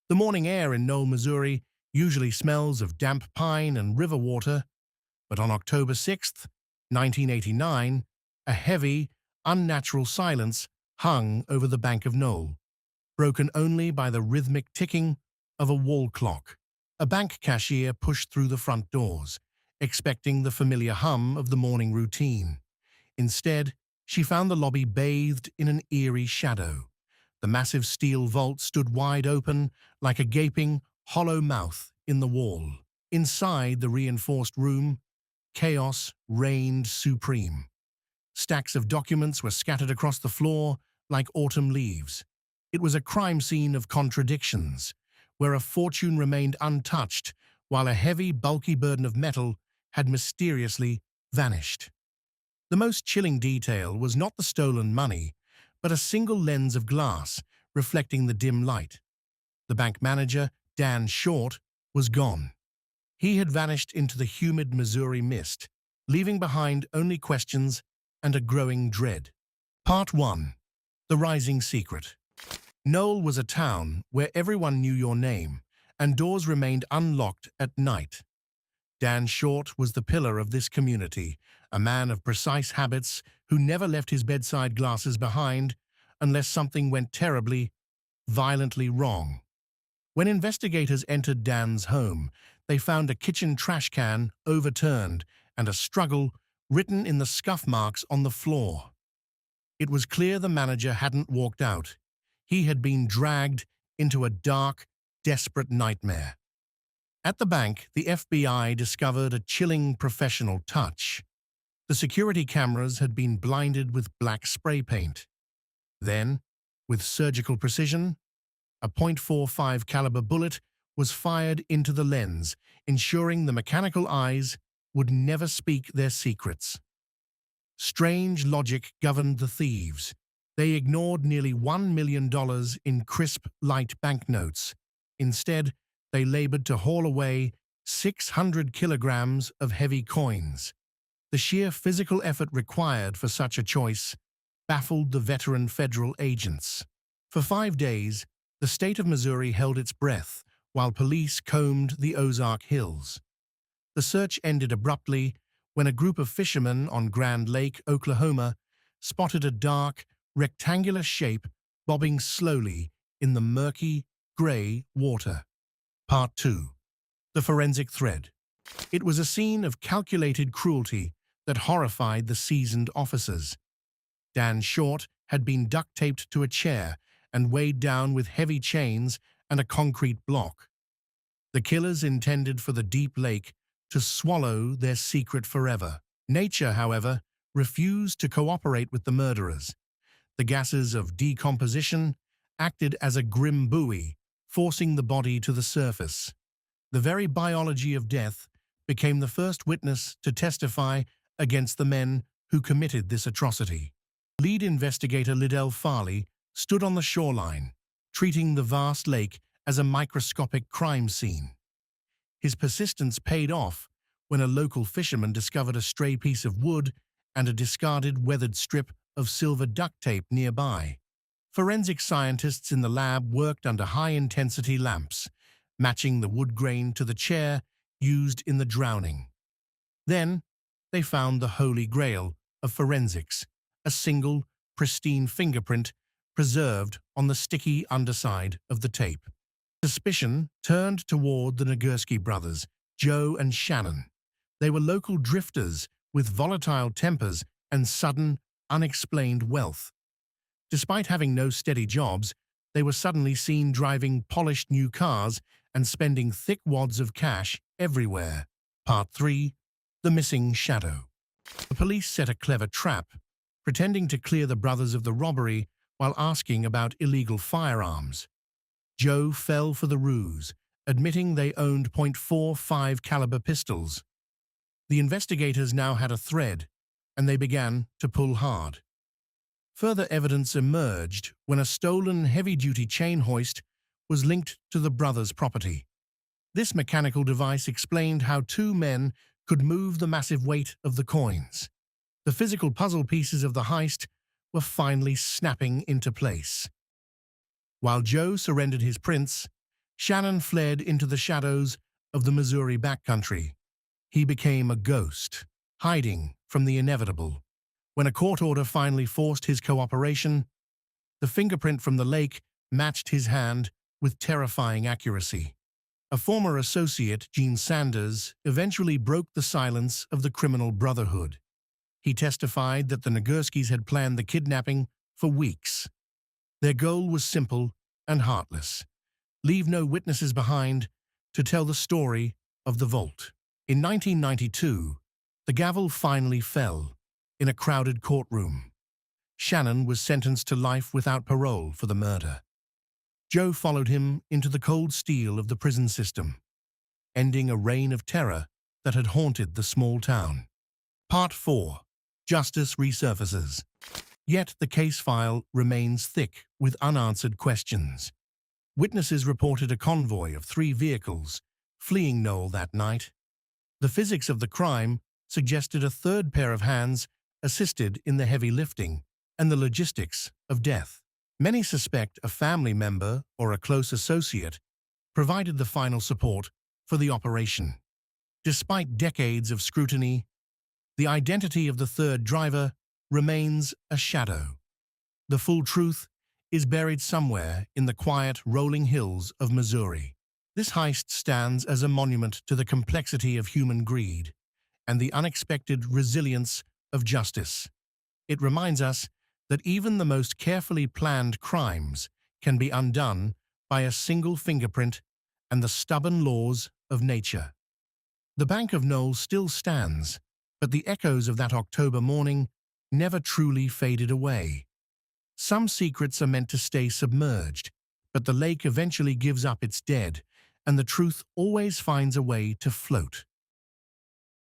The morning air in Noel, Missouri usually smells of damp pine and river water, but on October 6th, 1989, a heavy, unnatural silence hung over the bank of Noel, broken only by the rhythmic ticking of a wall clock. A bank cashier pushed through the front doors, expecting the familiar hum of the morning routine. Instead, she found the lobby bathed in an eerie shadow. The massive steel vault stood wide open like a gaping, hollow mouth in the wall. Inside the reinforced room, chaos reigned supreme. Stacks of documents were scattered across the floor like autumn leaves. It was a crime scene of contradictions, where a fortune remained untouched while a heavy, bulky burden of metal had mysteriously vanished. The most chilling detail was not the stolen money, but a single lens of glass reflecting the dim light. The bank manager, Dan Short, was gone. He had vanished into the humid Missouri mist, leaving behind only questions and a growing dread. Part 1. The Rising Secret. Noel was a town where everyone knew your name, and doors remained unlocked at night. Dan Short was the pillar of this community, a man of precise habits who never left his bedside glasses behind unless something went terribly, violently wrong. When investigators entered Dan's home, they found a kitchen trash can overturned and a struggle written in the scuff marks on the floor. It was clear the manager hadn't walked out. He had been dragged into a dark, desperate nightmare. At the bank, the FBI discovered a chilling professional touch. The security cameras had been blinded with black spray paint. Then, with surgical precision, a .45 caliber bullet was fired into the lens, ensuring the mechanical eyes would never speak their secrets. Strange logic governed the thieves. They ignored nearly $1 million in crisp, light banknotes. Instead, they labored to haul away 600 kilograms of heavy coins. The sheer physical effort required for such a choice baffled the veteran federal agents. For 5 days, the state of Missouri held its breath while police combed the Ozark Hills. The search ended abruptly when a group of fishermen on Grand Lake, Oklahoma, spotted a dark, rectangular shape bobbing slowly in the murky, gray water. Part 2. The Forensic Thread. It was a scene of calculated cruelty that horrified the seasoned officers. Dan Short had been duct-taped to a chair and weighed down with heavy chains and a concrete block. The killers intended for the deep lake to swallow their secret forever. Nature, however, refused to cooperate with the murderers. The gases of decomposition acted as a grim buoy, forcing the body to the surface. The very biology of death became the first witness to testify against the men who committed this atrocity. Lead investigator Liddell Farley stood on the shoreline, treating the vast lake as a microscopic crime scene. His persistence paid off when a local fisherman discovered a stray piece of wood and a discarded weathered strip of silver duct tape nearby. Forensic scientists in the lab worked under high-intensity lamps, matching the wood grain to the chair used in the drowning. Then, they found the holy grail of forensics, a single, pristine fingerprint preserved on the sticky underside of the tape. Suspicion turned toward the Nagurski brothers, Joe and Shannon. They were local drifters with volatile tempers and sudden, unexplained wealth. Despite having no steady jobs, they were suddenly seen driving polished new cars and spending thick wads of cash everywhere. Part 3. The Missing Shadow. The police set a clever trap, pretending to clear the brothers of the robbery while asking about illegal firearms. Joe fell for the ruse, admitting they owned .45 caliber pistols. The investigators now had a thread, and they began to pull hard. Further evidence emerged when a stolen heavy-duty chain hoist was linked to the brothers' property. This mechanical device explained how two men could move the massive weight of the coins. The physical puzzle pieces of the heist were finally snapping into place. While Joe surrendered his prints, Shannon fled into the shadows of the Missouri backcountry. He became a ghost, hiding from the inevitable. When a court order finally forced his cooperation, the fingerprint from the lake matched his hand with terrifying accuracy. A former associate, Gene Sanders, eventually broke the silence of the criminal brotherhood. He testified that the Nagurskis had planned the kidnapping for weeks. Their goal was simple and heartless: leave no witnesses behind to tell the story of the vault. In 1992, the gavel finally fell in a crowded courtroom. Shannon was sentenced to life without parole for the murder. Joe followed him into the cold steel of the prison system, ending a reign of terror that had haunted the small town. Part 4. Justice resurfaces. Yet the case file remains thick with unanswered questions. Witnesses reported a convoy of 3 vehicles fleeing Noel that night. The physics of the crime suggested a third pair of hands assisted in the heavy lifting and the logistics of death. Many suspect a family member or a close associate provided the final support for the operation. Despite decades of scrutiny, the identity of the third driver remains a shadow. The full truth is buried somewhere in the quiet, rolling hills of Missouri. This heist stands as a monument to the complexity of human greed and the unexpected resilience of justice. It reminds us that even the most carefully planned crimes can be undone by a single fingerprint and the stubborn laws of nature. The Bank of Noel still stands, but the echoes of that October morning never truly faded away. Some secrets are meant to stay submerged, but the lake eventually gives up its dead, and the truth always finds a way to float.